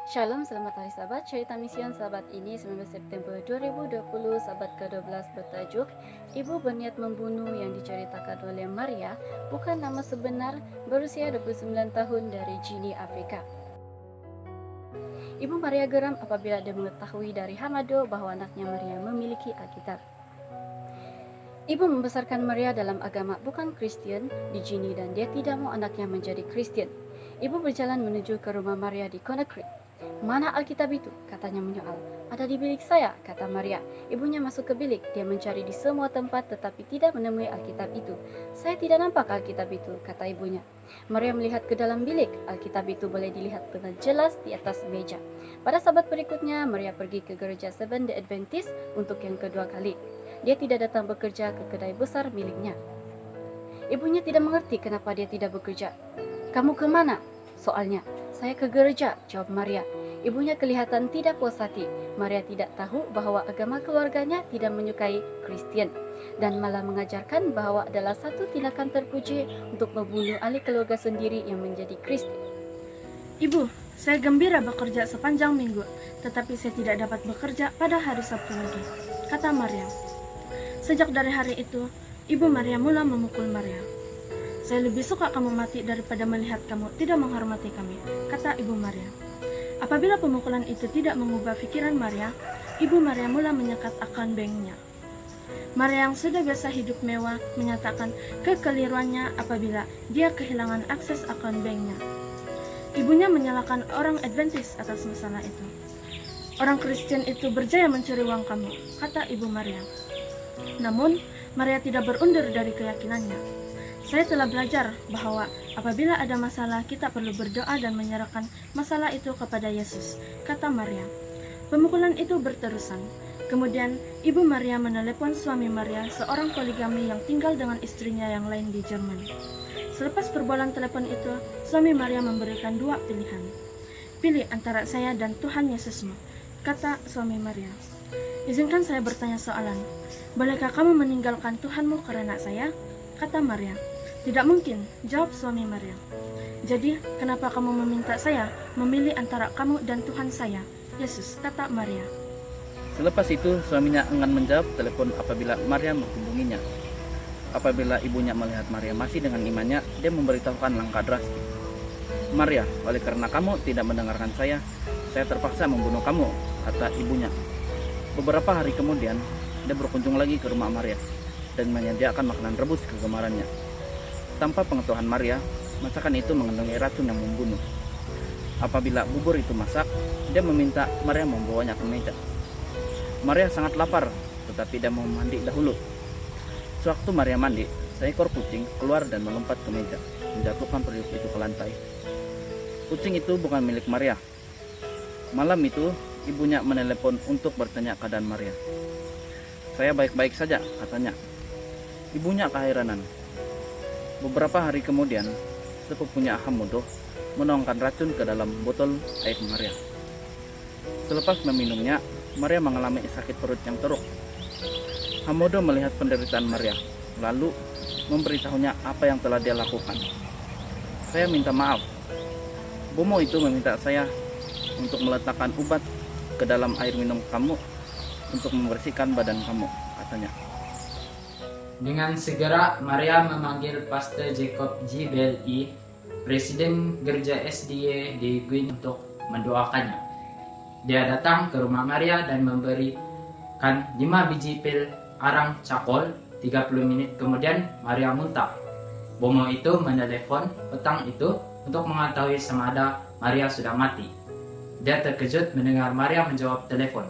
Shalom, selamat hari sahabat. Cerita Mision sahabat ini 19 September 2020, sahabat ke-12 bertajuk Ibu berniat membunuh yang diceritakan oleh Maria, bukan nama sebenar, berusia 29 tahun dari Guinea, Afrika. Ibu Maria geram apabila dia mengetahui dari Hamado bahwa anaknya Maria memiliki Alkitab. Ibu membesarkan Maria dalam agama bukan Kristen di Guinea dan dia tidak mau anaknya menjadi Kristen. Ibu berjalan menuju ke rumah Maria di Conakry. "Mana Alkitab itu?" katanya menyoal. "Ada di bilik saya," kata Maria. Ibunya masuk ke bilik. Dia mencari di semua tempat tetapi tidak menemui Alkitab itu. "Saya tidak nampak Alkitab itu," kata ibunya. Maria melihat ke dalam bilik. Alkitab itu boleh dilihat dengan jelas di atas meja. Pada sabat berikutnya, Maria pergi ke gereja Seventh Day Adventist untuk yang kedua kali. Dia tidak datang bekerja ke kedai besar miliknya. Ibunya tidak mengerti kenapa dia tidak bekerja. "Kamu kemana?" soalnya. "Saya ke gereja," jawab Maria. Ibunya kelihatan tidak puas hati. Maria tidak tahu bahwa agama keluarganya tidak menyukai Kristen dan malah mengajarkan bahwa adalah satu tindakan terpuji untuk membunuh ahli keluarga sendiri yang menjadi Kristen. "Ibu, saya gembira bekerja sepanjang minggu, tetapi saya tidak dapat bekerja pada hari Sabtu lagi," kata Maria. Sejak dari hari itu, Ibu Maria mulai memukul Maria. "Saya lebih suka kamu mati daripada melihat kamu tidak menghormati kami," kata Ibu Maria. Apabila pemukulan itu tidak mengubah pikiran Maria, Ibu Maria mulai menyekat akun banknya. Maria yang sudah biasa hidup mewah menyatakan kekeliruannya apabila dia kehilangan akses akun banknya. Ibunya menyalahkan orang Adventist atas masalah itu. "Orang Kristen itu berjaya mencuri uang kamu," kata Ibu Maria. Namun, Maria tidak berundur dari keyakinannya. "Saya telah belajar bahwa apabila ada masalah, kita perlu berdoa dan menyerahkan masalah itu kepada Yesus," kata Maria. Pemukulan itu berterusan. Kemudian, Ibu Maria menelepon suami Maria, seorang poligami yang tinggal dengan istrinya yang lain di Jerman. Selepas perbualan telepon itu, suami Maria memberikan dua pilihan. "Pilih antara saya dan Tuhan Yesusmu," kata suami Maria. "Izinkan saya bertanya soalan. Bolehkah kamu meninggalkan Tuhanmu karena saya?" kata Maria. "Tidak mungkin," jawab suami Maria. "Jadi, kenapa kamu meminta saya memilih antara kamu dan Tuhan saya, Yesus?" kata Maria. Selepas itu, suaminya enggan menjawab telepon apabila Maria menghubunginya. Apabila ibunya melihat Maria masih dengan imannya, dia memberitahukan langkah drastis. "Maria, oleh karena kamu tidak mendengarkan saya terpaksa membunuh kamu," kata ibunya. Beberapa hari kemudian, dia berkunjung lagi ke rumah Maria dan menyediakan makanan rebus kegemarannya. Tanpa pengetahuan Maria, masakan itu mengandungi racun yang membunuh. Apabila bubur itu masak, dia meminta Maria membawanya ke meja. Maria sangat lapar, tetapi dia mau mandi dahulu. Sewaktu Maria mandi, seekor kucing keluar dan melompat ke meja, menjatuhkan periuk itu ke lantai. Kucing itu bukan milik Maria. Malam itu, ibunya menelepon untuk bertanya keadaan Maria. "Saya baik-baik saja," katanya. Ibunya keheranan. Beberapa hari kemudian, sepupunya Hamado menuangkan racun ke dalam botol air Maria. Selepas meminumnya, Maria mengalami sakit perut yang teruk. Hamado melihat penderitaan Maria, lalu memberitahunya apa yang telah dia lakukan. "Saya minta maaf. Bomo itu meminta saya untuk meletakkan ubat ke dalam air minum kamu untuk membersihkan badan kamu," katanya. Dengan segera, Maria memanggil Pastor Jacob G. Bell-E, Presiden Gereja SDA di Guinea untuk mendoakannya. Dia datang ke rumah Maria dan memberikan 5 biji pil arang cakol. 30 menit kemudian, Maria muntah. Bomo itu menelepon petang itu untuk mengetahui sama ada Maria sudah mati. Dia terkejut mendengar Maria menjawab telepon.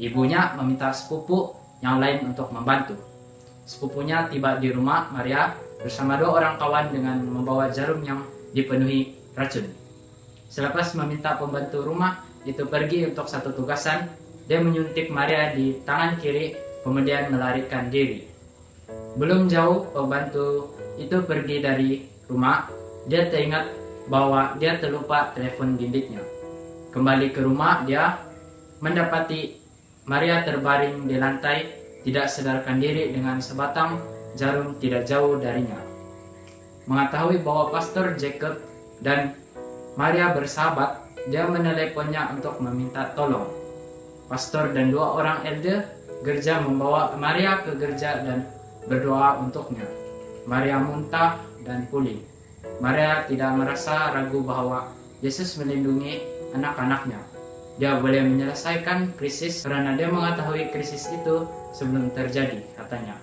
Ibunya meminta sepupu yang lain untuk membantu. Sepupunya tiba di rumah Maria bersama 2 orang kawan dengan membawa jarum yang dipenuhi racun. Selepas meminta pembantu rumah itu pergi untuk satu tugasan, dia menyuntik Maria di tangan kiri, kemudian melarikan diri. Belum jauh pembantu itu pergi dari rumah, dia teringat bahwa dia terlupa telepon bimbitnya. Kembali ke rumah, dia mendapati Maria terbaring di lantai, tidak sadarkan diri dengan sebatang jarum tidak jauh darinya. Mengetahui bahwa Pastor Jacob dan Maria bersahabat, Dia meneleponnya untuk meminta tolong. Pastor dan 2 orang elder gereja membawa Maria ke gereja dan berdoa untuknya. Maria muntah dan pulih. Maria tidak merasa ragu bahwa Yesus melindungi anak-anaknya. Dia boleh menyelesaikan krisis karena dia mengetahui krisis itu sebelum terjadi, katanya.